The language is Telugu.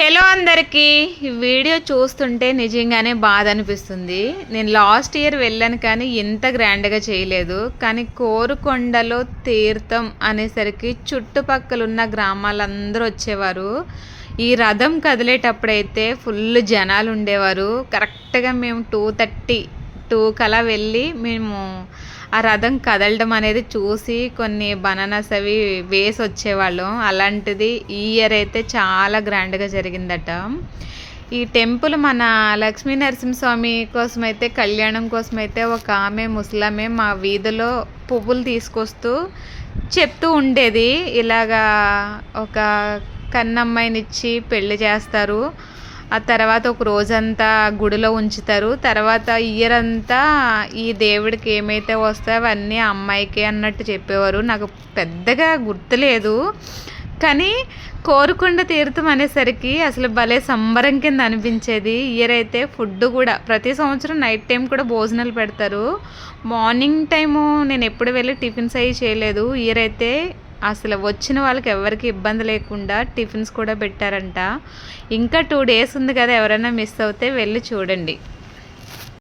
హలో అందరికీ. ఈ వీడియో చూస్తుంటే నిజంగానే బాధ అనిపిస్తుంది. నేను లాస్ట్ ఇయర్ వెళ్ళాను కానీ ఇంత గ్రాండ్గా చేయలేదు. కానీ కోరుకొండలో తీర్థం అనేసరికి చుట్టుపక్కల ఉన్న గ్రామాలందరూ వచ్చేవారు. ఈ రథం కదిలేటప్పుడైతే ఫుల్ జనాలు ఉండేవారు. కరెక్ట్గా మేము 2:32 కలా వెళ్ళి మేము ఆ రథం కదలడం అనేది చూసి కొన్ని బనానాస్ అవి వేసి వచ్చేవాళ్ళం. అలాంటిది ఈ ఇయర్ అయితే చాలా గ్రాండ్గా జరిగిందట. ఈ టెంపుల్ మన లక్ష్మీ నరసింహస్వామి కోసమైతే కళ్యాణం కోసమైతే ఒక ఆమె ముసలామె మా వీధిలో పువ్వులు తీసుకొస్తూ చెప్తూ ఉండేది, ఇలాగా ఒక కన్నమ్మాయినిచ్చి పెళ్లి చేస్తారు, ఆ తర్వాత ఒక రోజంతా గుడిలో ఉంచుతారు, తర్వాత ఇయర్ అంతా ఈ దేవుడికి ఏమైతే వస్తాయో అవన్నీ అమ్మాయికే అన్నట్టు చెప్పేవారు. నాకు పెద్దగా గుర్తులేదు, కానీ కోరుకొండ తీర్థం అనేసరికి అసలు భలే సంబరం కింద అనిపించేది. ఇయర్ అయితే ఫుడ్ కూడా ప్రతి సంవత్సరం నైట్ టైం కూడా భోజనాలు పెడతారు. మార్నింగ్ టైము నేను ఎప్పుడు వెళ్ళి టిఫిన్స్ అవి చేయలేదు. ఇయర్ అయితే అసలు వచ్చిన వాళ్ళకి ఎవరికి ఇబ్బంది లేకుండా టిఫిన్స్ కూడా పెట్టారంట. ఇంకా 2 days ఉంది కదా, ఎవరైనా మిస్ అవుతే వెళ్ళి చూడండి.